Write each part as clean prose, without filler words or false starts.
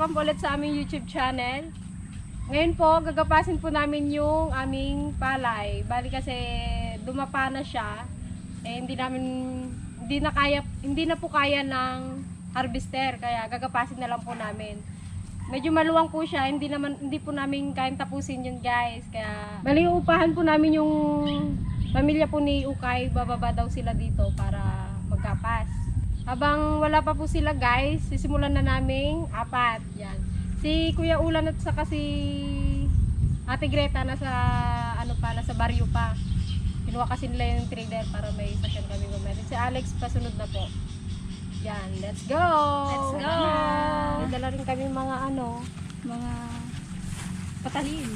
welcome po ulit sa aming YouTube channel. Ngayon po, gagapasin po namin yung aming palay. Bali kasi dumapa na siya. Hindi na po kaya ng harvester, kaya gagapasin na lang po namin. Medyo maluwang po siya, hindi po namin kayang tapusin yun, guys. Kaya bali uupahan po namin yung pamilya po ni Ukay, bababa daw sila dito para magkapas. Habang wala pa po sila, guys, sisimulan na naming apat. Yan. Si Kuya Ulan at saka si Ate Greta nasa baryo pa. Kinuha kasi nila yung trader para may sakyan kami gumalit. Si Alex pasunod na po. Yan, let's go! Let's go! May dala rin kami mga Mga patalin.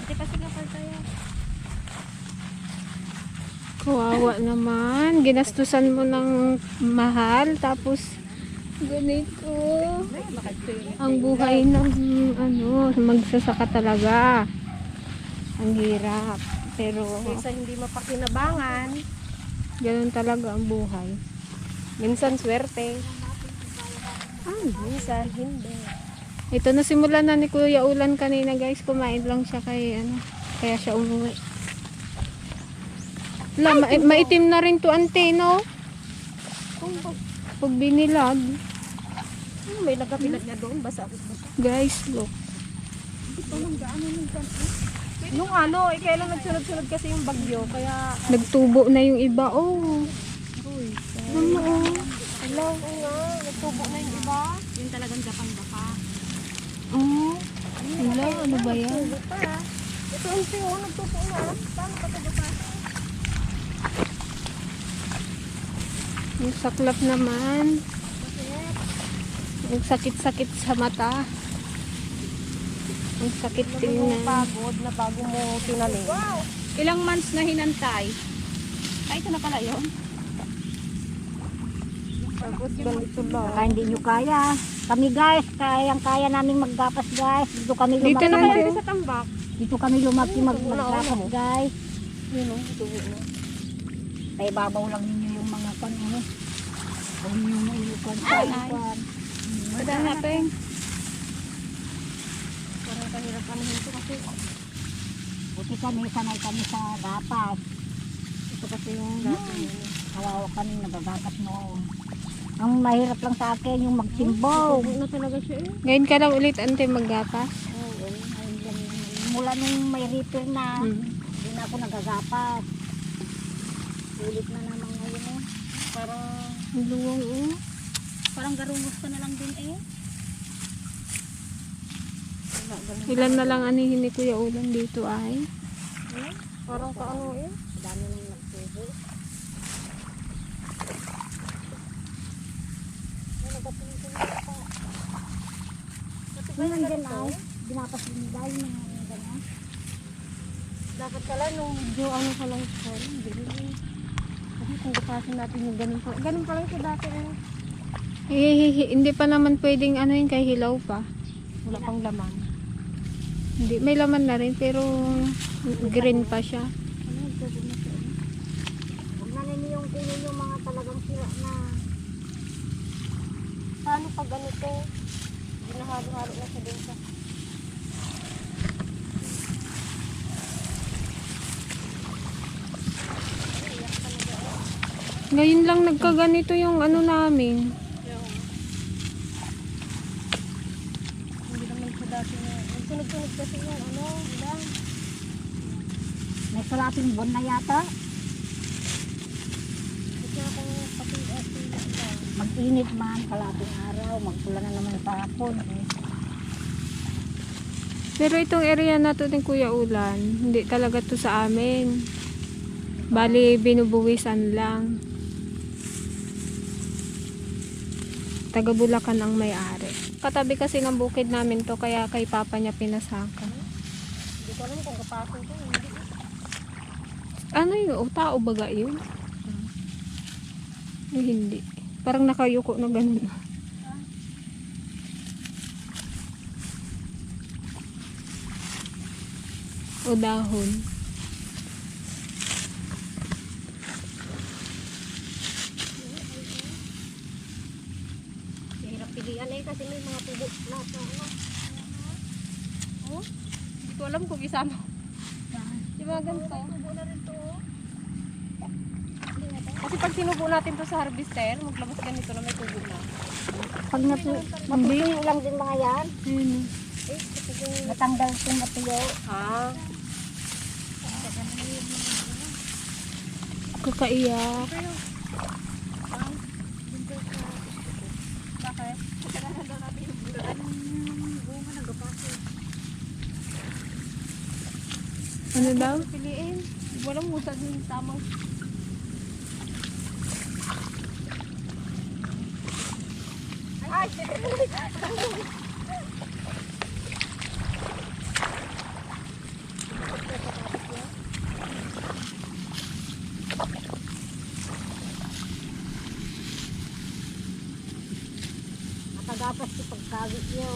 Ate pa Singapore tayo. Kawawa naman. Ginastusan mo ng mahal. Tapos, ganito. Ang buhay ng magsasaka talaga. Ang hirap. Pero, kaysa hindi mapakinabangan. ganun talaga ang buhay. Minsan swerte. Minsan hindi. Ito, nasimulan na ni Kuya Ulan kanina, guys. Kumain lang siya kaya siya umuwi. Maitim na rin to, ante, no? Pag binilad. May nagapilag na doon, basa. Guys, look. Nung kailan nagsunod-sunod kasi yung bagyo, kaya Nagtubo na yung iba, oh. hello, nagtubo na yung iba. Yung talagang Japan baka. Oh. Wala, ano ba yan? Ito ang nagtubo na. Paano pa ito pa? Yung saklap naman. Yung sakit-sakit sa mata. Yung sakit tingnan. Pagod na bago mo tinalim. Ilang months na hinantay? Ay, ito na pala yun. Pagod ganito lang. Baka hindi nyo kaya. Kami guys, kaya namin maggapas guys. Dito kami Dito lumaki. na Kaya lang. sa tambak. Dito kami lumaki maggapas guys. Yun tubo na. Kaya babaw lang ninyo yung mga ano. Kung yung ilukan sa ilukan. What happened? Parang kahirap anuhin ito kasi Buti kami, sanay kami sa gapas. ito kasi yung dati yun. Kawawa kami nagagapas noon. Ang mahirap lang sa akin yung magsimbong. Tubo na talaga siya eh. Ngayon ka lang ulit, ante, maggapas. Mula nung may repair na, Hmm. hindi na ako nagagapas. Ulit na naman ngayon eh. Parang Ang luwang, oh. Parang garungos ka na lang din eh. Ilan na lang anihin ni Kuya Ulan dito ay. parang kaano eh. Dami nang nagtubo. Ngayon din ay, binapas din dahil mga ganyan. Dapat pala nung medyo ka lang siya. Kasi kung kapasin natin yung ganun pa. Ganun pa lang siya dati eh. Hindi pa naman pwedeng yun, kay hilaw pa. Wala pang laman. Hindi, may laman na rin, pero green pa siya. Huwag na ninyo yung kunin yung mga talagang sira na. Paano pag ganito? Ginahalo-halo na siya din sa Ngayon lang nagkaganito yung namin. hindi naman siya dati na. Nagsunod-sunod kasi yung lang. May kalating buwan na yata. Kasi akong pati lang. Mag-init man, kalating araw, magpula na naman sa hapon. Pero itong area na to ng Kuya Ulan, hindi talaga to sa amin. Bali, binubuwisan lang. Taga Bulacan ang may-ari. Katabi kasi ng bukid namin to, kaya kay Papa niya pinasaka. Hindi ko alam kung kapasin ko. Hindi. Ano yun? O, tao baga yun? Ay, hindi. Parang nakayuko na ganun. O dahon. Hirap pilihan eh. oh. Hindi ko alam kung isama. Yung mga ganito. Kasi pag sinubo natin to sa harvester, maglabas ganito na may tubo na. Pag matutuyo lang din mga yan, Ayun. natanggal kung matuyo. Ah. Kakaiyak. Bakit? Ano daw? Piliin. Walang musa din tamang. Ay! Matagapas si pagkagit nyo.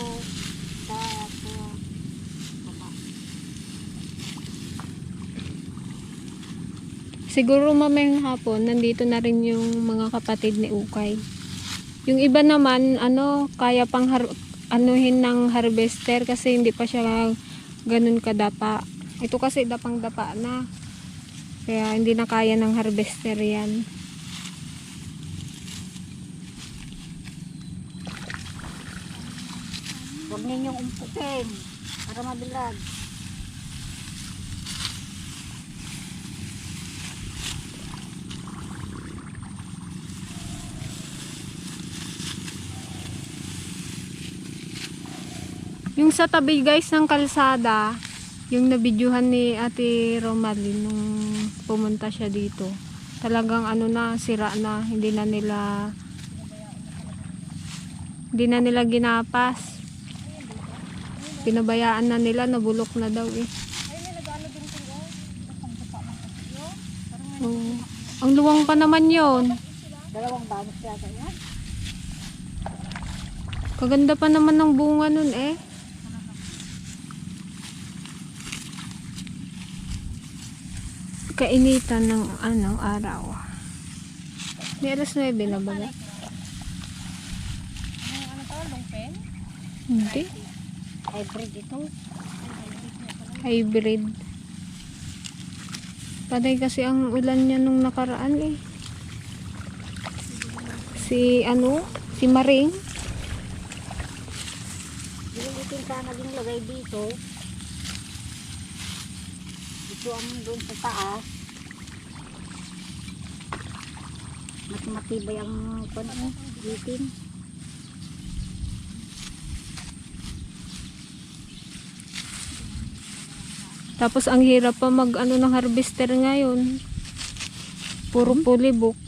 Siguro mamayang hapon, nandito na rin yung mga kapatid ni Ukay. Yung iba naman, kaya pang anuhin ng harvester kasi hindi pa siya ganun kadapa. Ito kasi dapang dapa na. Kaya hindi na kaya ng harvester yan. Huwag ninyong umpukin para mabilag. Yung sa tabi guys ng kalsada, yung nabidyuhan ni Ate Romaline nung pumunta siya dito. Talagang sira na, hindi na nila ginapas. Pinabayaan na nila, nabulok na daw eh. Oh, ang luwang pa naman yon. Dalawang banos yata yan. Kaganda pa naman ng bunga nun eh. Kainitan ng araw. May alas 9 na ba? Ano to? Longpen? Hindi. Hybrid ito. Hybrid. Patay kasi ang ulan niya nung nakaraan eh. Si Maring. Dilitin sana din lagay dito. Ito ang doon sa taas. Mas matibay ang litin. Tapos ang hirap pa ng harvester ngayon. Puro pulibok.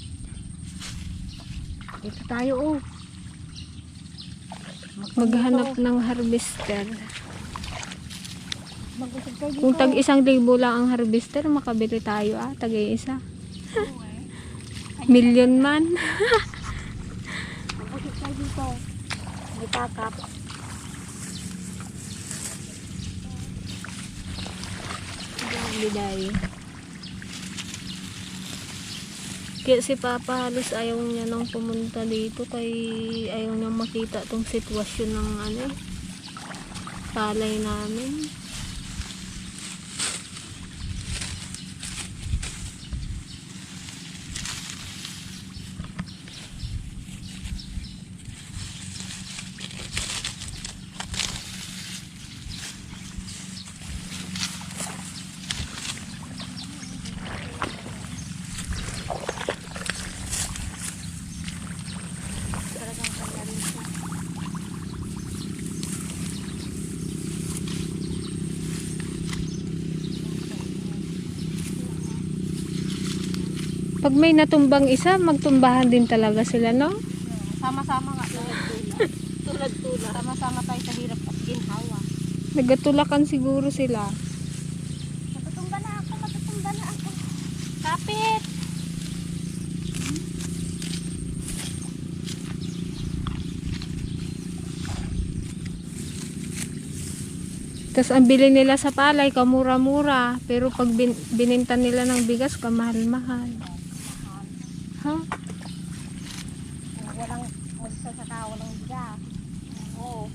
Dito tayo Maghanap ng harvester. Mag-usap tayo dito. Kung tag 1,000 lang ang harvester, makabili tayo tag isa. Million man. Mag-usap tayo dito. May takap. Biday. Kaya si Papa halos ayaw niya nang pumunta dito kay ayaw niya makita tong sitwasyon ng palay namin. Pag may natumbang isa, magtumbahan din talaga sila, no? Sama-sama nga. Tulad-tula. Sama-sama tayo sa hirap at ginhawa. Nagatulakan siguro sila. Matutumba na ako. Kapit! Tapos ang bili nila sa palay, kamura-mura. Pero pag bininta nila ng bigas, kamahal-mahal. Ha? Walang magsasaka, walang bigas. Oo.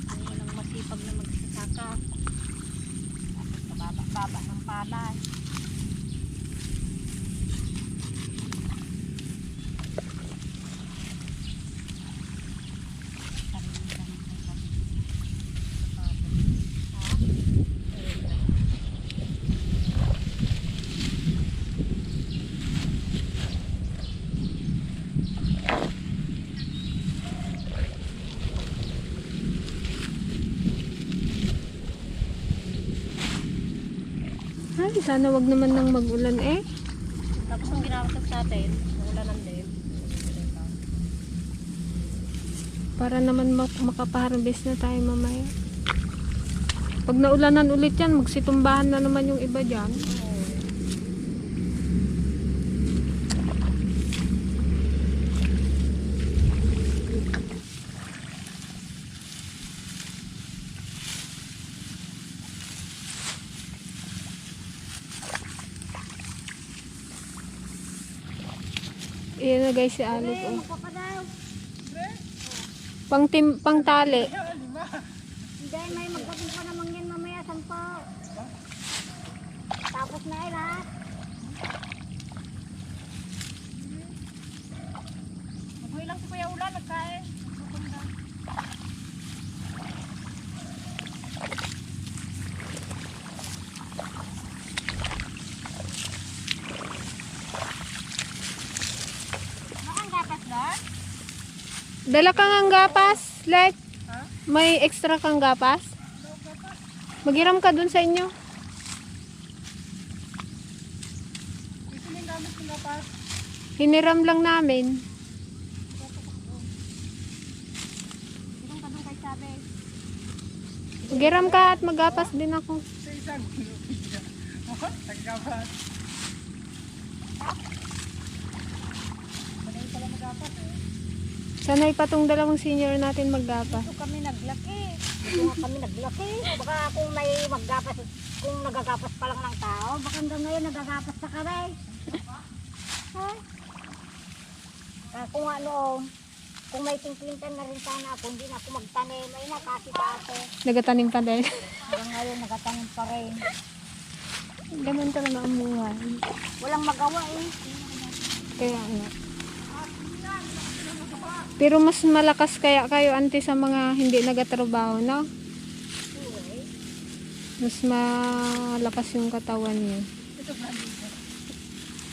Ang masipag na magsasaka. baka. Tapos kababa-baba ng palay. Ay, sana wag naman nang mag-ulan eh. Tapos ang ginagawa natin, ulanan din. Para naman makapaharvest na tayo mamaya. Pag naulanan ulit yan, magsitumbahan na naman yung iba dyan. Iyan na guys si Alec. Oh. Pang tali. Hindi, may magkabing pa naman yan mamaya, 10. Tapos na lahat. Mabuhay lang si Kuya Ulan, nagkain. Nakang gapas doon? Dala kang ang gapas, Lek. May extra kang gapas? Maghiram ka dun sa inyo. Hiniram lang namin. Itong kadong kay Sabi. Maghiram ka at magapas din ako. Sanay pa tong dalawang senior natin maggapas. Dito kami naglaki. Dito nga kami naglaki. Baka kung may maggapas, kung nagagapas pa lang ng tao, baka hanggang ngayon nagagapas na kami. Ha? Kung ano, kung may tingklintan na rin sana ako, hindi na ako magtanim. Ay na, kasi ate. Nagatanim ka din. Hanggang ngayon nagatanim pa rin. Ganun talaga ang buhay. Walang magawa eh. Kaya nga. Pero mas malakas kaya kayo ante sa mga hindi nagatrabaho, no? Mas malakas yung katawan niyo.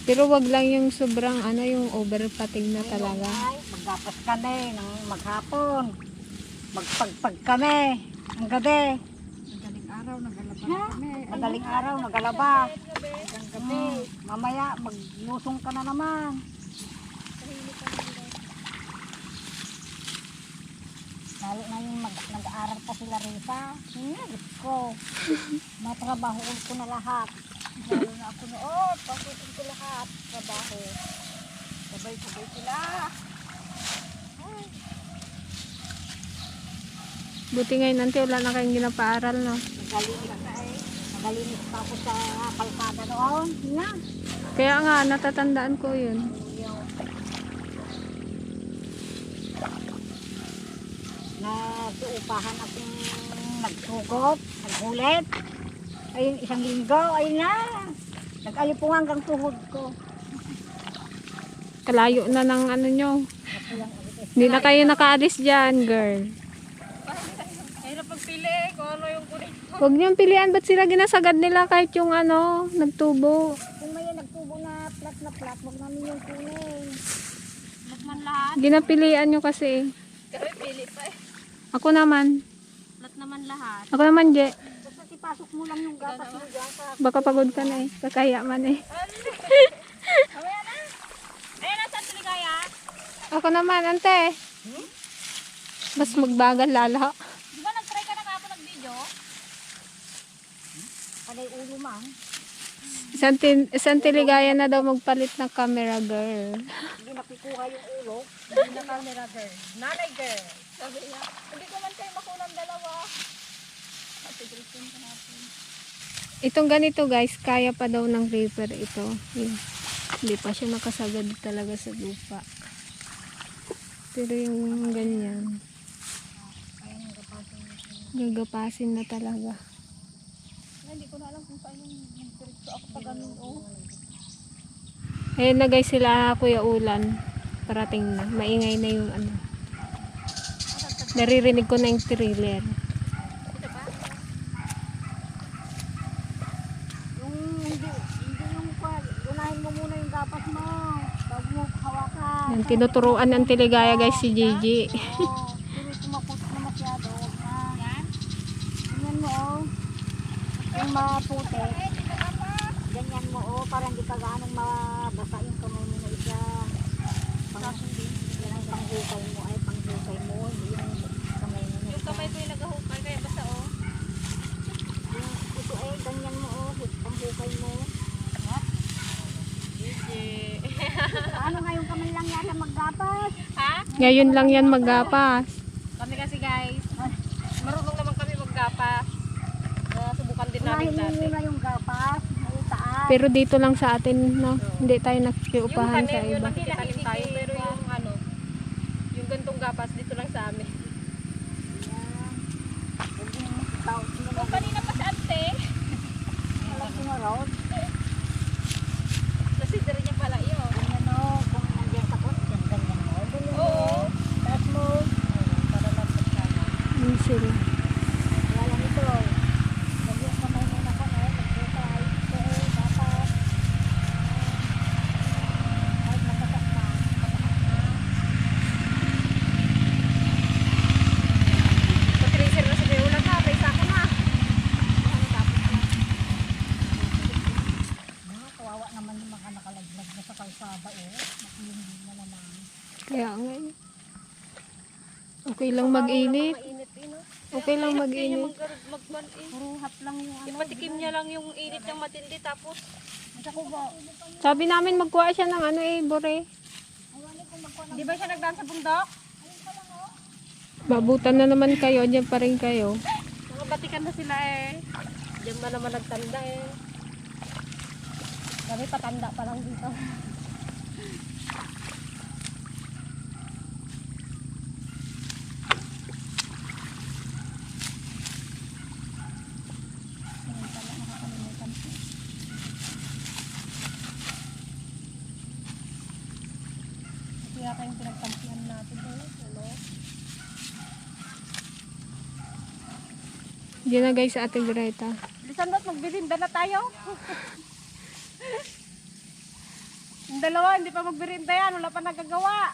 Pero wag lang yung sobrang ano, yung overpatig na talaga. Ay, maggapas kami ng maghapon. Magpagpag kami ng gabi. Madaling araw, nagalaba kami. Madaling araw, nagalaba. Hanggang gabi. Mamaya, maglusong ka na naman. Lalo na yung nag-aaral pa sila Rita. Hinagit ko. Matrabaho ko na lahat. Lalo na ako noon. Pasukin ko lahat. Trabaho. Sabay-sabay sila. Buti ngayon ante wala na kayong ginapaaral, no? Nagalinis pa ako sa kalsada noon. Nga. Kaya nga natatandaan ko yun. Nag-uupahan akong nagsugot, naghulit. Ayun, 1 linggo, ayun na. Nag-alipong hanggang tuhod ko. Kalayo na ng ano nyo. Hindi na kayo nakaalis dyan, girl. Hirap pagpili kung ano yung kunin ko. Huwag niyong pilian, ba't sila ginasagad nila kahit yung ano, nagtubo. Kung may nagtubo na plat, huwag namin yung kunin. Lakman lahat. Ginapilian nyo kasi. Kami pili pa eh. Ako naman. Lat naman lahat. Ako naman, Je. Basta ipasok mo lang yung gatas mo dyan sa... Baka pagod ka na eh. Kakaya man eh. Mamaya na. Ayun na, saan tuligaya? Ako naman, ante. Mas magbagal lala. Di ba nag-try ka na nga ako nag-video? Panay ulo man. Isang tiligaya na daw magpalit ng camera, girl. Hindi napikuha yung ulo. Hindi na camera girl. Nanay girl. Sabi niya, hindi ko man kayo makulang dalawa. Itong ganito guys, kaya pa daw ng reaper ito. Yun. Hindi pa siya nakasagad talaga sa lupa. Pero yung ganyan. Kaya nang gapasin mo siya. Gagapasin na talaga. Hindi ko na alam kung saan yung magdiretso ako pa ganun. Oh. Ayun na guys sila Kuya Ulan. Parating na. Maingay na yung ano. Naririnig ko na yung trailer. Yung hindi yung unahin mo muna yung gapas mo. Bago mo hawakan. Yan, tinuturuan ng Tiligaya guys si Gigi. Oo. Pero tumapot na masyado. Yan. Ganyan mo oh. Yung maputi. Ganyan mo oh. Para hindi ka ganong mabasa yung kamay mo na isa. Yan ang panghukay mo ay panghukay mo. Hindi yung kamay mo na Yung isa. kamay ko yung nagahukay kaya basta oh. Ito eh, ganyan mo oh. Panghukay mo. Ano nga yung kamay lang yata maggapas? Ha? Ngayon lang yan maggapas. Kami kasi guys, marunong naman kami maggapas. Subukan din namin Unahin mo dati. muna yung gapas. May taas. Pero dito lang sa atin, no? Hindi tayo nakikiupahan sa Yun iba. nakikitanim tayo, pero yung ano, yung gantong gapas dito lang sa amin. Kung kanina pa sa ante, Alam ko nga raw. Consider niya pala yun. Ganyan o. Kung nandiyan sa kot, ganyan mo. Ganyan mo. oo. Taas mo. Para lapit ka na. Yun sila. Kaya lang ito. Ganyan kamay mo na ko. Magbukay. Ito eh. Gapas. Ay, makasak na. Patricer na si Beula ka, may sako na. Kawawa naman yung mga nakalaglag na sa kalsada eh. Makulungin na naman. Kaya nga yun. Okay lang mag-init. Mainit eh, no? Okay lang mag-init. Puruhat lang yung ano. Ipatikim niya lang yung init ng matindi tapos Sabi namin magkuha siya ng ano eh, bore. Di ba siya nagdaan sa bundok? Babutan na naman kayo, dyan pa rin kayo. Mga batikan na sila eh. Diyan ba naman nagtanda eh. Kami patanda pa lang dito. Kaya tayong pinagtampihan natin eh. Ano? Diyan na guys sa Ate Greta. Bilisan do't, magbirinda na tayo. Yung dalawa, hindi pa magbirinda yan. Wala pa nagagawa.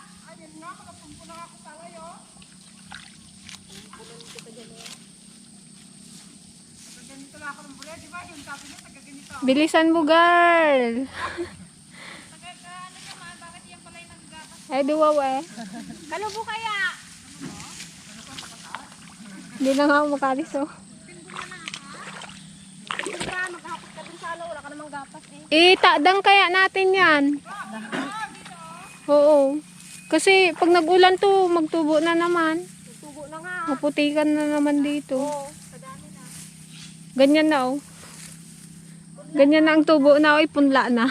Bilisan mo, girl! Ay, duwaw eh. Kalubo kaya? Hindi na nga ako makalis oh. Hindi ka, maghapot ka dun sa ano. Wala ka namang gapas eh. Takdang kaya natin yan. Oo. Kasi pag nag-ulan to, magtubo na naman. Tubo na nga. Maputikan na naman dito. Oo, kadami na. Ganyan na oh. Ganyan na ang tubo na oh, punla na.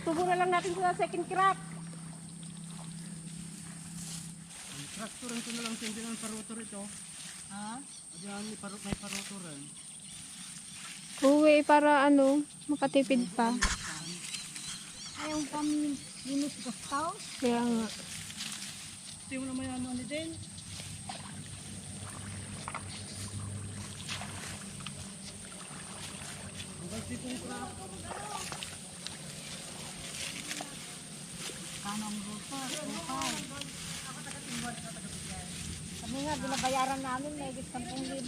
Tubo na lang natin sa second crop. Traktoran ko na lang sa hindi ng parutor ito. Ha? Diyan may parutoran. Uwi para ano, makatipid pa. Ayaw kami linis gustaw. Kaya nga. Ito yung naman ano din. Kanang rupa. Kami nga, binabayaran namin, may 10,000.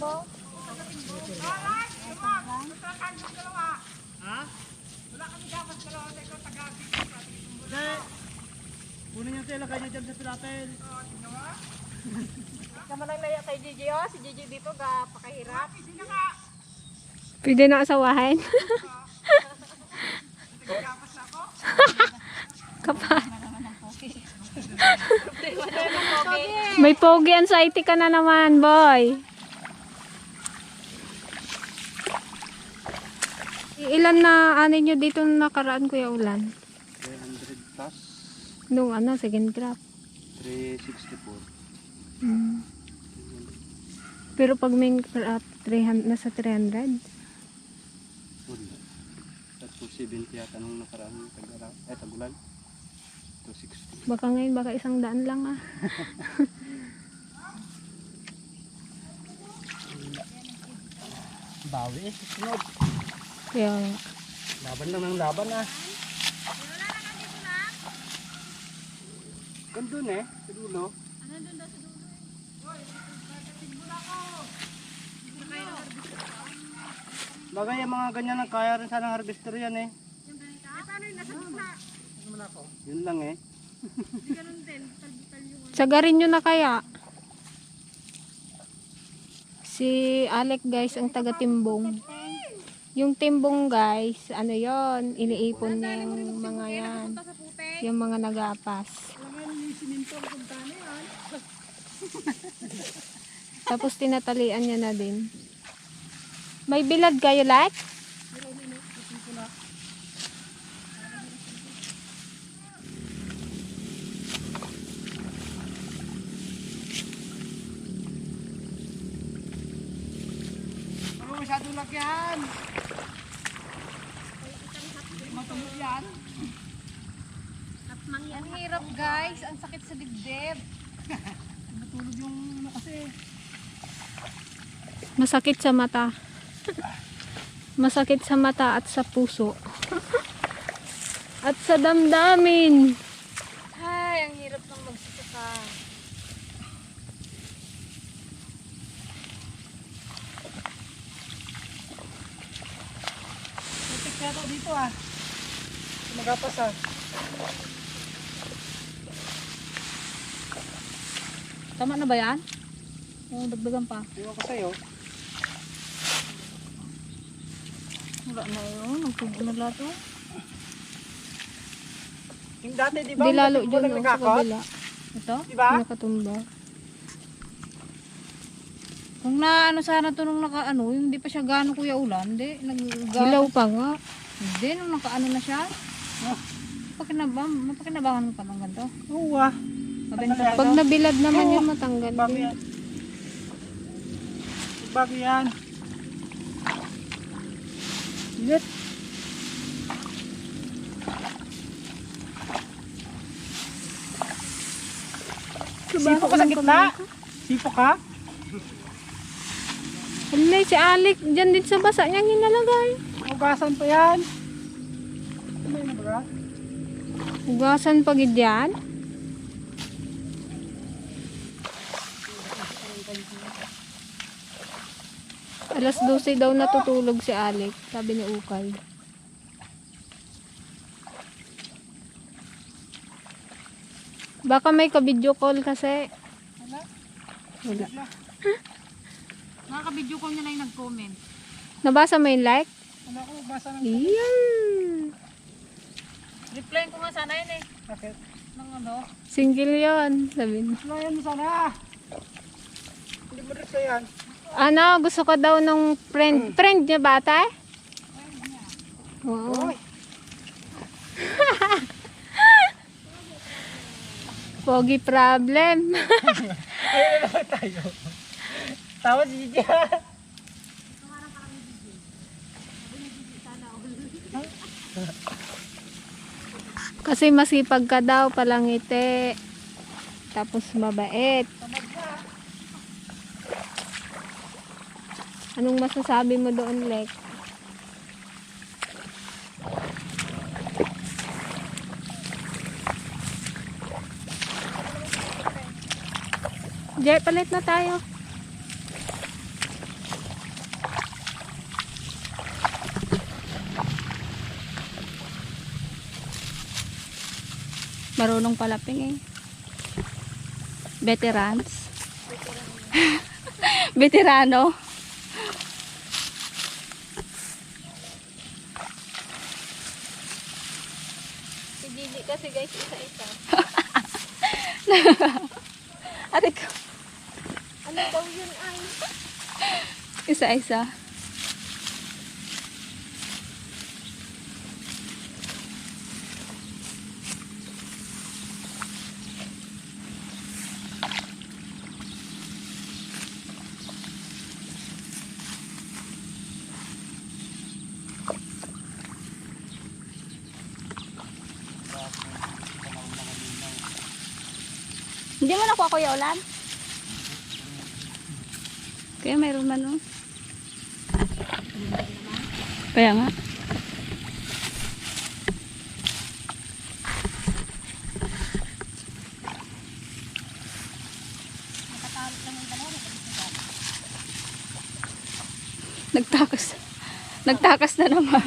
Ha? Hindi. Kunin niyo sila kayo dyan sa pilapel. Kaman lang laya kay Gigi oh. Si Gigi dito, pakahirap. Pwede na asawahin. Kapal. May pogi anxiety ka na naman, boy. Ilan na ano nyo dito nakaraan, Kuya Ulan? 300 plus. Nung ano, second crop. 364. Pero pag may 300, nasa 300. Wala. At 270 yata nung nakaraan tagulan. 260. Baka ngayon, baka 100 lang ah. Bawi eh. Sunod. Kaya nga. Laban lang ng laban ah. Gandun eh. Sa dulo. Bagay yung mga ganyan ang kaya rin sana ng harvester yan eh. Yun lang eh. Sagarin nyo na kaya. Si Alec guys, ang taga Timbong. Yung Timbong guys, ano yon, iniipon niya yung mga yan. Yung mga nagapas. Tapos tinatalian niya na din. May bilad kayo, like? Ano masyado laki yan? Matulog yan. Ang hirap guys, ang sakit sa dibdib. Matulog yung ano kasi. Masakit sa mata. Masakit sa mata at sa puso. At sa damdamin. Ay, ang hirap ng magsasaka. Matik yata dito ah. Magapas ah. Tama na ba yan? O, dagdagan pa. Iwan ko sa'yo. Wala na yun, nagtubo na lahat oh. Yung dati di ba? Di lalo Yung dyan walang no, sa nagkakot? kabila. Ito? Di ba? Nakatumba. Kung na ano sana to nung naka ano, yung hindi pa siya gaano kuya ulan, hindi. Hilaw pa nga. Hindi, nung naka ano na siya. Mapakinabangan mo pa ng ganito. Oo ah. Mabenta pa Pag to. nabilad naman Oo. yan, matanggal Bago din. yan. Bago yan. Init. Sipo ka sa gitna? Sipo ka? Alay, si Alec, dyan din sa basa niyang hinalagay. Hugasan pa yan. Ano yun ba? Hugasan pag dyan. Alas 12 daw natutulog si Alec, sabi ni Ukay. Baka may ka-video call kasi. Wala. Nakaka-video call niya na yung nag-comment. Nabasa mo yung like? Ano ako, basa ng Iyan. Replyan ko nga sana yun eh. bakit? Nang ano. Single yon, sabi niya. Ano yan sana? Hindi mo rin yan. Ano, gusto ko daw ng friend. Friend niya ba, tay? Oo. Oy. Pogi problem. Ayun na naman tayo. Tawa si Gigi. Kasi masipag ka daw, palangiti. Tapos mabait. Anong masasabi mo doon, Lek? Jay, palit na tayo. Marunong palaping eh. Veterans. Veterano. Pigili kasi guys, isa-isa. Ate ko. Ano daw yun ay? Isa-isa. Hindi mo nakuha Kuya Ulan? Kaya mayroon man oh. Kaya nga. Nagtakas. Nagtakas na naman.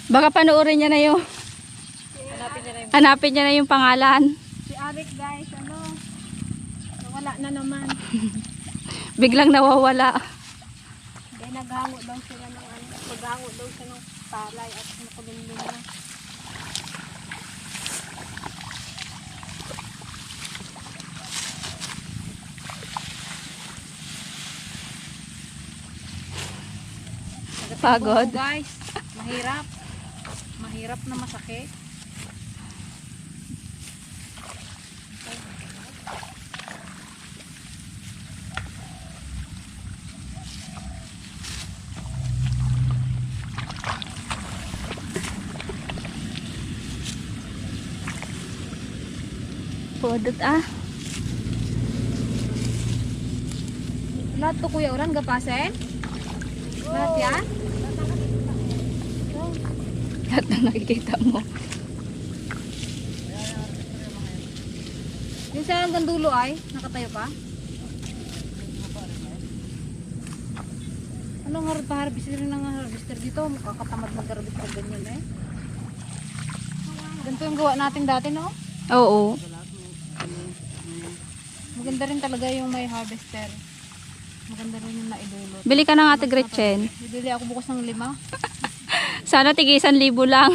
Baka panoorin niya na yung hanapin niya na yung pangalan. Si Arik guys, nawala na naman. Biglang nawawala. Dahil naghango daw sila ng maghango daw siya ng palay at makulunlong na. Pagod. Guys, mahirap. Mahirap na masakit. Pudot ah. Lahat to Kuya Ulan, gapasin? Lahat yan? Lahat na nakikita mo. Yung sa hanggang dulo ay, nakatayo pa? Anong harvester rin ng harvester dito? Makakatamad mag-harvest ng ganyan eh. Ganito yung gawa natin dati, no? Oo. Maganda rin talaga yung may harvester. Maganda rin yung naidulot. Bili ka ng Ate Gretchen. Bibili ako bukas ng 5. Sana tig 1,000 lang.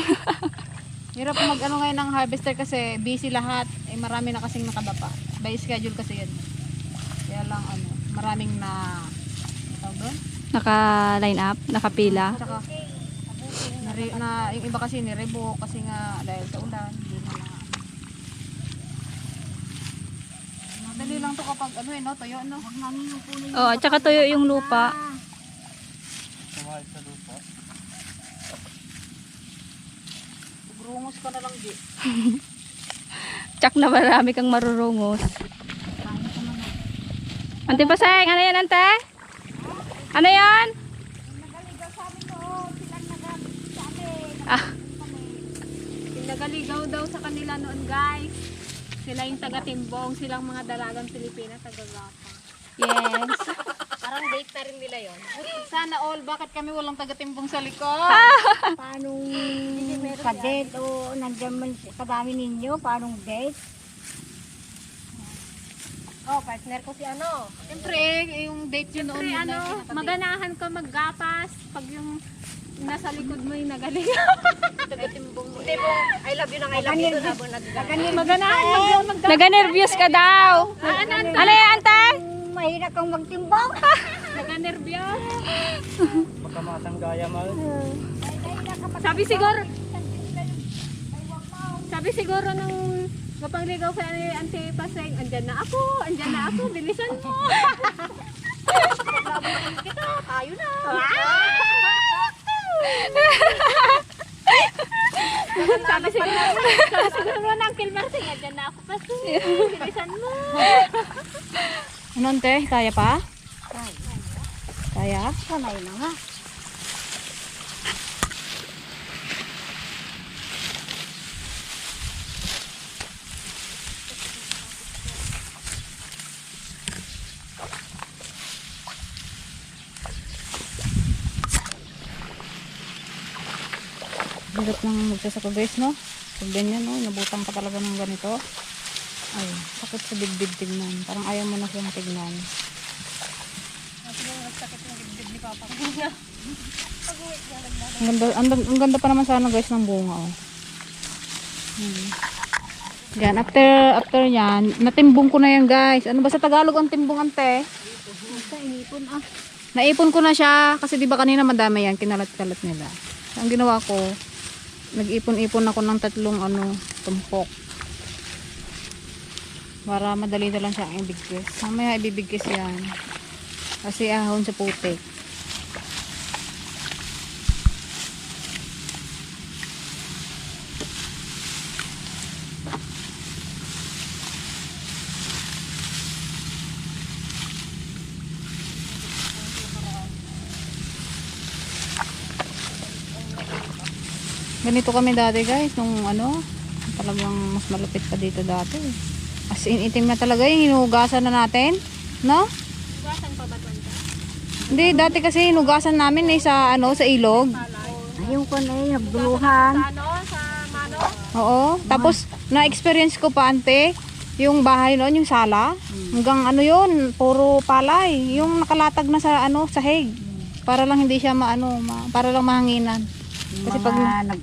Hirap mag-ano ngayon ng harvester kasi busy lahat. Eh, marami na kasing nakadapa. By schedule kasi yan. Kaya lang maraming na tawag doon? Naka-line up, nakapila. Tsaka yung iba kasi nirebo kasi nga dahil sa ulan. Hindi na madali lang to kapag tuyo no? Oo, at saka tuyo yung lupa. Sumahit sa lupa. Grungos ka na lang di. Tsak na marami kang marurungos. Ante Paseng, ano yan ante? Ano yan? Ah, Yung nagaligaw daw sa kanila noon guys. Sila yung taga-timbong, silang mga dalagang Pilipinas, taga-gapa. yes. Parang date na rin nila yon. Sana all, bakit kami walang taga-timbong sa likod? Paano ka-date o nandiyan man kadami ninyo? Paano date? Oh, partner ko si Siyempre, yung date yun noon. Siyempre, maganahan ka maggapas pag yung nasa likod mo yung nagaligaw. Taga-timbong mo. Hindi po, I love you I love you doon habang naggapas. Maganahan maggapas. Naga-nervyos ka daw. Ano yan ante? Mahirap kang magtimbang. Naga-nervyos. Makamatang gaya mal. Sabi siguro nung mapangligaw kay Ante Paseng, andyan na ako, bilisan mo. Kita, tayo na. Sabi siguro ng Uncle Marcel, andyan na ako Paseng, bilisan mo. Ano ante? Kaya pa? Kaya? Sanay na nga. Hirap nang magsasako guys, no? Pag ganyan, no? Nabutang ka talaga ng ganito. Ay, sakit sa dibdib tignan. Parang ayaw mo na siyang tignan. Ang ganda pa naman sana guys ng bunga, oh. Yan, after yan, natimbong ko na yan guys. Ano ba sa Tagalog ang timbong ante? Naipon ko na siya kasi di ba kanina madami yan, kinalat-kalat nila. Ang ginawa ko, nag-ipon-ipon ako ng 3 tumpok. Para madali na lang siyang ibigkis. Mamaya ibibigkis yan. Kasi ahon sa putik. Ganito kami dati guys, nung ano, talagang mas malupit pa dito dati. As in, itim na talaga yung hinugasan na natin, no? Hugasan pa ba ito? Hindi, dati kasi hinugasan namin eh, sa ano, sa ilog. Ayun ko na nagduluhan. Ano, sa mano? Oo, tapos na-experience ko pa ante, yung bahay noon, yung sala, hanggang ano yun, puro palay, yung nakalatag na sa ano, sahig. Para lang hindi siya para lang mahanginan. Kasi pag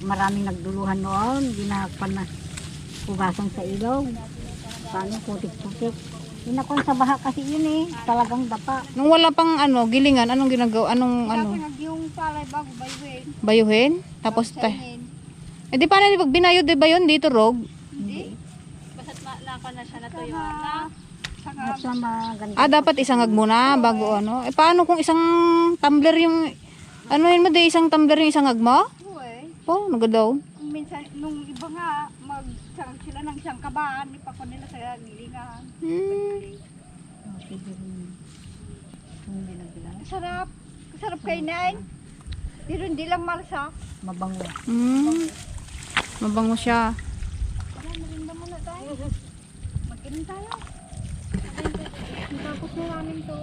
Maraming nagduluhan noon, ginagapan na hugasan sa ilog. Paano putik-putik. Inakon sa baha kasi yun eh, talagang dapa. nung wala pang ano, gilingan, anong ginagawa, Yung palay bago bayuin. bayuhin, tapos eh di paano pag binayod di ba yun dito, Rog? Basta't naka na siya natuyuan na. Mas na maganda. Ah, dapat isangag muna bago ano. Eh paano kung isang tumbler yung ano yun mo, di isang tumbler yung isangag mo? Oh, nagadaw. Minsan, nung iba nga, magsarang sila ng siyang kabaan, ipakon nila sa gilingan. Sarap. Sarap kainin. Pero hindi lang malasa. Mabango. Mabango siya. Marinda muna tayo. Mag-inom tayo. Tapos na namin to.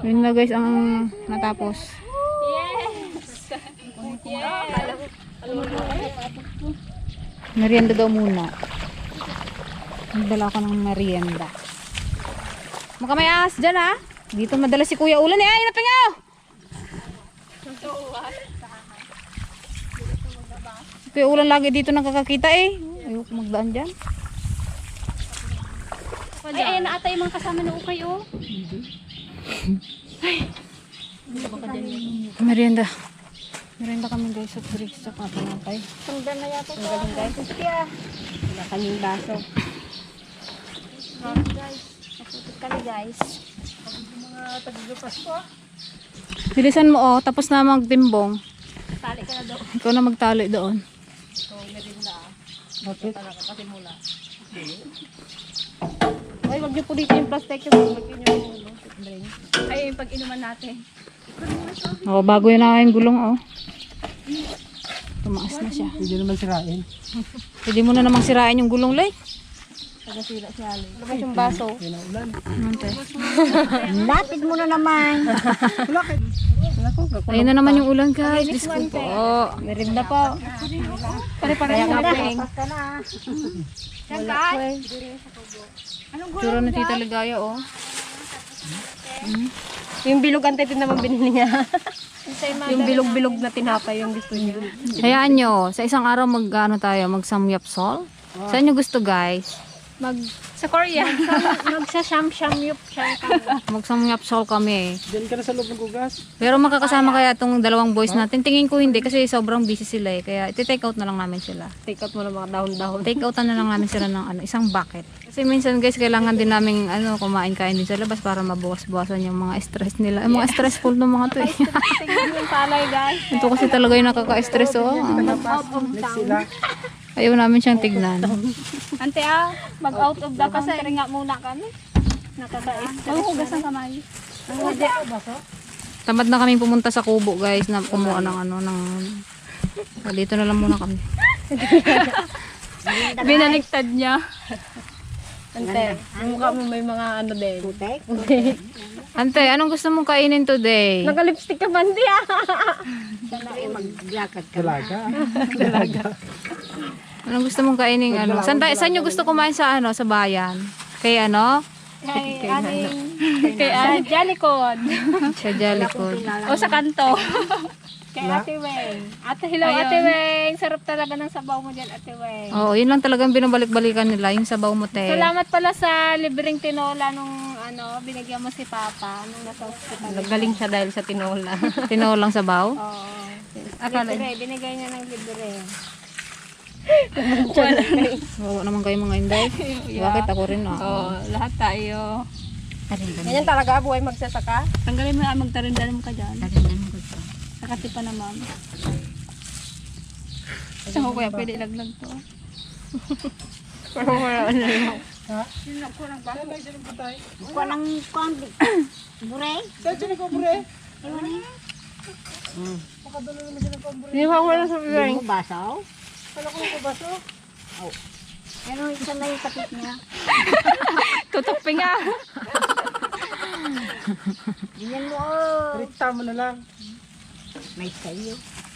Yun na guys ang natapos. Merienda daw muna. Nagdala ko ng merienda. Maka may ahas dyan ha. Dito madala si Kuya Ulan eh. Ay, napingaw! Si Kuya Ulan lagi dito nakakakita eh. Ayoko magdaan dyan. Ay, ayan na ata yung mga kasama ng ukay, oh. Merienda. Merienda kami guys sa drinks sa kapangapay. Sundan na yata ito. Ang galing guys. Wala kaming baso. Guys, naputot kami guys. Mga tagilupas ko. Bilisan mo oh, tapos na magtimbong. Tali ka na daw. Ikaw na magtali doon. Ay, wag niyo po dito yung plastic yung mag-inyo yung drink. Ay, yung pag-inuman natin. Oh, bago yun na yung gulong oh. Tumaas na siya. Hindi naman sirain. Pwede mo na namang sirain yung gulong like. Labas yung baso. Lapit mo na naman. Ayun na naman yung ulan guys. Diyos ko po. Merinda po. Pare-pareho na peng. Tsura na Tita Ligaya oh. Yung bilog antay din naman binili niya. Yung bilog-bilog na tinapay yung gusto niya. Hayaan nyo, sa isang araw mag samyapsol. Saan nyo gusto guys? Sa Korea. Magsa-sham-sham-yup siya. Magsamyapsol kami. Diyan ka na sa loob ng gugas. Pero makakasama kaya itong dalawang boys natin? Tingin ko hindi kasi sobrang busy sila eh. Kaya iti-take out na lang namin sila. Take out mo na mga dahon-dahon. Take outan na lang namin sila ng isang bucket. Kasi minsan guys, kailangan din namin kumain-kain din sa labas para mabawas-bawasan yung mga stress nila. Yung mga stressful ng mga to eh. Tingnan yung palay, guys. Ito kasi talaga yung nakaka-stress oh. Next sila. Ayaw namin siyang tignan. Ante mag-out of the kasi nga muna kami. Nakaka-stress. Maghugas ang kamay. Tamad na kaming pumunta sa kubo guys na kumuha ng dito na lang muna kami. Binaliktad niya. Ante, ang mukha mo may mga ano din. Putek. Ante, anong gusto mong kainin today? Naka-lipstick ka man diya. Maglakad ka. Dalaga. Anong gusto mong kainin Saan nyo gusto kumain sa sa bayan? Kay Kay Jalicon. Sa Jollycon. O sa kanto. Kay Ate Weng. Hello Ate Weng. Sarap talaga ng sabaw mo dyan, Ate Weng. Oo, yun lang talagang binabalik-balikan nila, yung sabaw mo te. Salamat pala sa libreng tinola nung binigyan mo si Papa nung nasa hospital. Nagaling siya dahil sa tinola. Tinolang sabaw. Oo. Libre, binigay niya ng libre. Oo naman kayo mga inday. Bakit ako rin Oo, lahat tayo. Ganyan talaga, buhay magsasaka. Tanggalin mo magtarindan mo ka dyan. Nakati pa naman. Saan ko kaya pwede ilaglag to? Pero wala ano lang. Kuha ng kundi. Bure. Saan dyan ko, bre? Iniwa ko na sa Hindi bibig. mo basaw? Wala ko na baso. Pero isa na yung kapit niya. Tutok nga. Ganyan mo, oh. Rikta mo na lang. May sayo.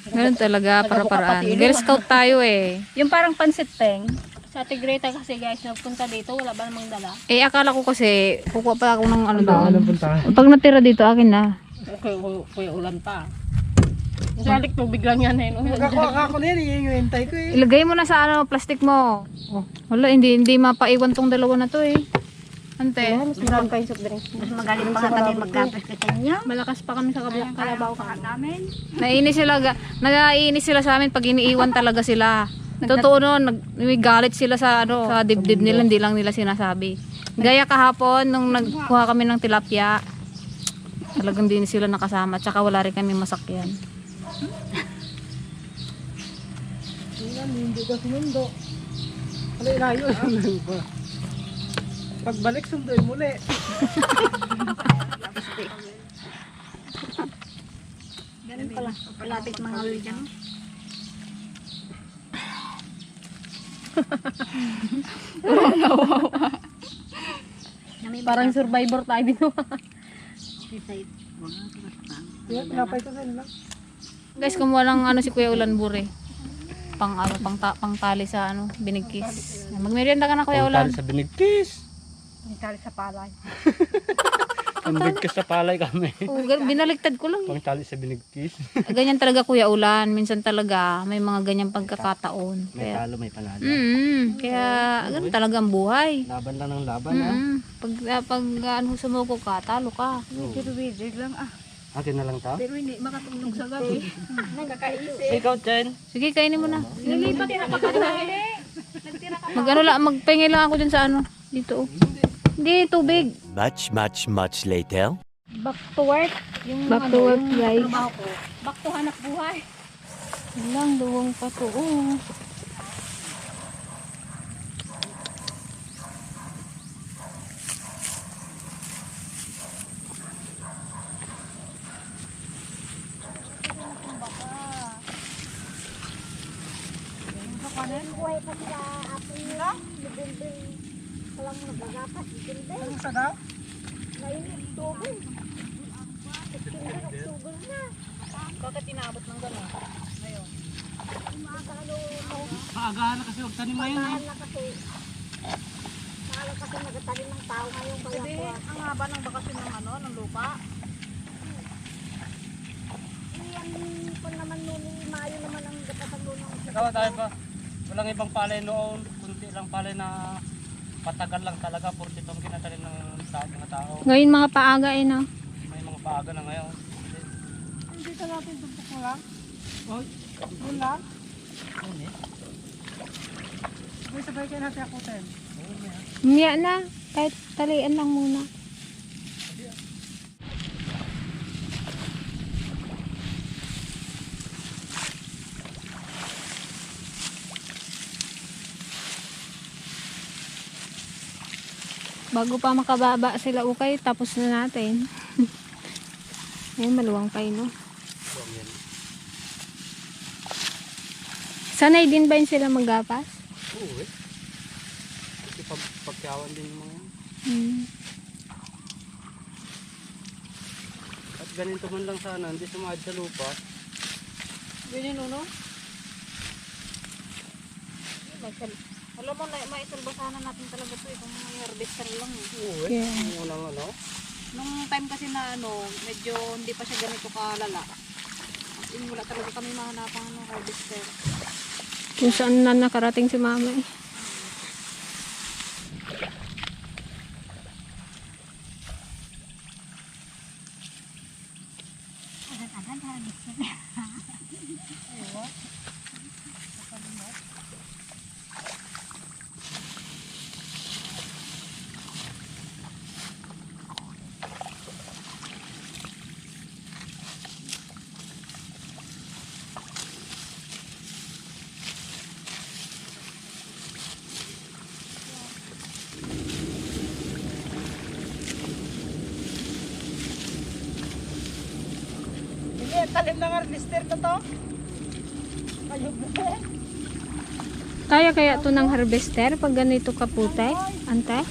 Ganun talaga, para-paraan. Girl Scout tayo eh. Yung parang pansit peng. Sa Tigreta kasi guys, nagpunta dito, wala ba namang dala? Eh, akala ko kasi, kukuha pa ako ng ano doon. Anong punta? Pag natira dito, akin na. Okay, kuya ulan pa. Salik tubig lang yan eh. No? Nagkakuha ko na yan, hintay ko eh. Ilagay mo na sa ano, plastic mo. Wala, hindi mapaiwan tong dalawa na to eh. Ante, Marami kayong soft drinks. Mas magaling pa nga kami magkapit ka niya. malakas pa kami sa kabilang kalabaw ka. Namin. Naiinis sila sa amin pag iniiwan talaga sila. Totoo nun, may galit sila sa ano, sa dibdib nila, hindi lang nila sinasabi. Gaya kahapon, nung nagkuha kami ng tilapia, talagang din sila nakasama, tsaka wala rin kami masakyan. Hindi ka sinundo. Ano ilayo? Pagbalik sunduin muli. Ganun pala. Palapit mga ulitan. Parang survivor tayo dito. Yan, pinapay ko sa nila. Guys, kumuha lang ano si Kuya Ulan Bure. Pang tali sa ano, binigkis. Magmerienda ka na Kuya Ulan. Sa binigkis. Pangtali sa palay. Binigkis sa palay kami. Oh, binaligtad ko lang. Pangtali sa binigkis. Ganyan talaga Kuya Ulan. Minsan talaga may mga ganyang pagkakataon. May Kaya, talo, may panalo. kaya ganun talaga ang buhay. Laban lang ng laban ha. Pag ano sumuko ka, talo ka. Akin na lang ta. Pero hindi makatulog sa gabi. Ikaw, Chen. Sige, kainin mo na. Mag-ano lang, magpengay lang ako dyan sa ano. Dito oh. Hindi, tubig. Much later. Back to work. Yung Back to work, guys. trabaho ko. Back to hanap buhay. Lang, duwang pa to. Oh. Isa daw? Bakit tinabot ng gano'n? Paagahan na kasi huwag tanim ngayon eh. Hindi, ang haba ng bakasyon ng ano, ng lupa. Ikaw tayo pa. Walang ibang palay noon. Kunti lang palay na patagal lang talaga. 40 itong kinatalim ng mga tao. Ngayon mga paaga eh no? May mga paaga na ngayon. Dito natin tumpok mo lang. Oy, Doon lang. yun eh. May sabay kayo natin akutin. Umiya na. Kahit talian lang muna. Bago pa makababa sila ukay, tapos na natin. Ayun, maluwang pa yun, no? Sanay din ba yun sila magapas? Oo eh. Kasi pagkawan din yung mga yan. Hmm. At ganito man lang sana, hindi sumahid sa lupa. Ganyan no? Alam mo, maisalbasanan natin talaga ito. Kung mga harvester lang. Oo eh. Yeah. Yung unang ano. Nung time kasi na ano, medyo hindi pa siya ganito kalala. Wala talaga kami mahanapang ano, harvester. Kung saan na nakarating si mama eh. talim ng harvester na to. Ayun na. Kaya to ng harvester pag ganito kaputek, ante?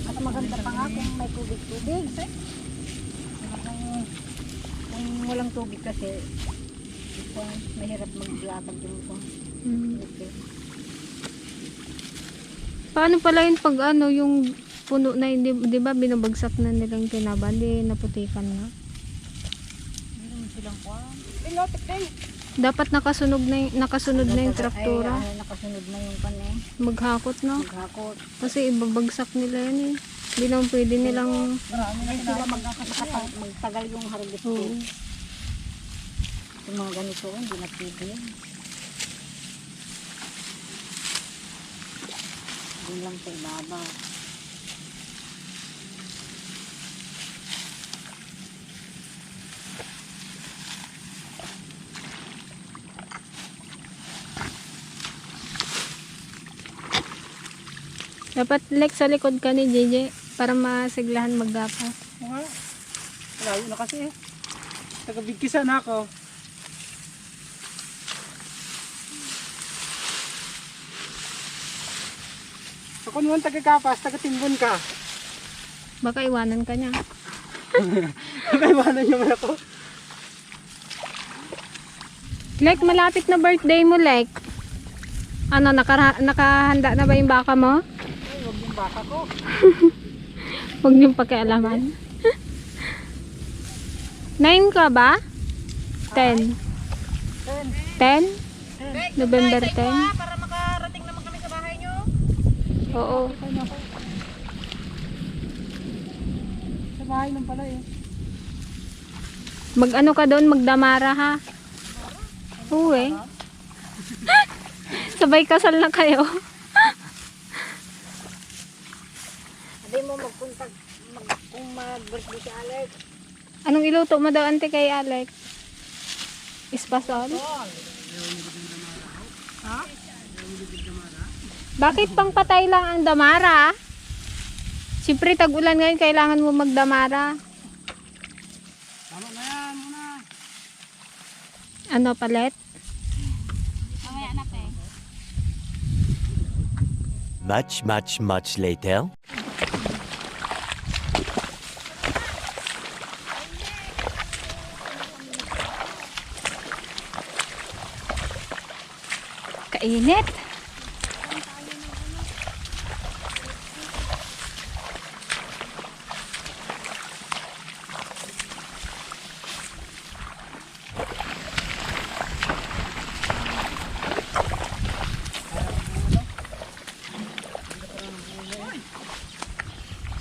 At maganda pa nga kung may tubig-tubig. Kung walang tubig kasi, mahirap maglatag yung ito. Paano pala yun pag ano, yung puno na yun, di ba binabagsak na nilang tinaban, di naputikan na? Meron silang kuwan. Pilotik din. Dapat nakasunod na yung traktura. Ay, nakasunod na yung pan eh. Maghakot na. Maghakot. Kasi ibabagsak nila yun eh. Hindi naman pwede nilang... Ay sila magtagal yung harvest Oo. day. Yung mga ganito, hindi na pwede yan. Doon lang sa ibabaw. Dapat sa likod ka ni JJ para masiglahan magdapas. Nga. Layo na kasi eh. Taga-bigkisan ako. Ako naman taga-kapas, taga-timbon ka. Baka iwanan ka niya. Nakaiwanan niyo man ako. Lek, malapit na birthday mo, Lek. Ano, nakahanda na ba yung baka mo? Ay, huwag yung baka ko. Huwag niyong pakialaman. 9 ka ba? 10. 10? November 10? Para makarating naman kami sa bahay nyo. Oo. Sa bahay nang pala eh. Mag-ano ka doon, magdamara ha? Uwi. Sabay kasal na kayo. Hindi mo magpunta kung mag-birthday si Alex. Anong iluto mo daw, ante, kay Alex? Espasol? Bakit pang patay lang ang damara? Siyempre, tag-ulan ngayon, kailangan mo magdamara. Tama na yan muna. Ano, palet? Much later. Kainit.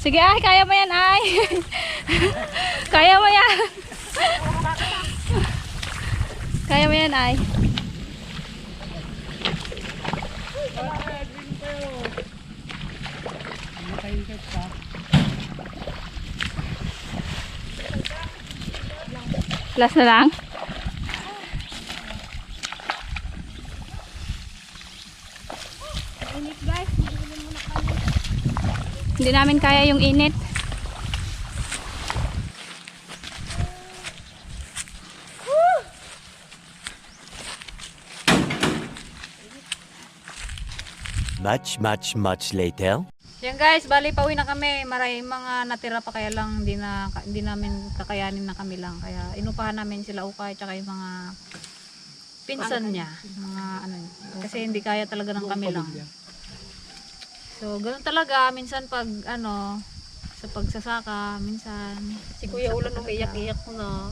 Sige ay, kaya mo yan ay. Kaya mo yan. Kaya mo yan ay. Last na lang. Hindi namin kaya yung init. Much later. Yan guys, bali pauwi na kami. Maraming mga natira pa kaya lang hindi namin kakayanin na kami lang. Kaya inupahan namin sila ukay tsaka yung mga pinsan niya. Mga ano, kasi hindi kaya talaga ng kami lang. So, ganoon talaga. Minsan pag ano, sa pagsasaka, minsan. Si Kuya Ulan nung iyak-iyak ko na.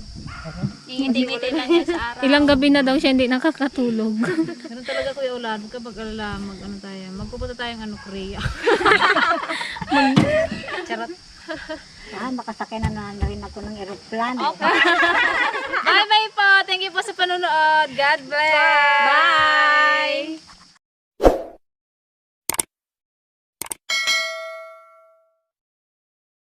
Ngiti-ngiti lang yan sa araw. Ilang gabi na daw siya hindi nakakatulog. Ganoon talaga Kuya Ulan. Kapag alala, ano tayo, magpupunta tayong ano, Korea. Charot. Makasakay na rin ako ng aeroplano. Bye-bye po. Thank you po sa panonood. God bless. Bye.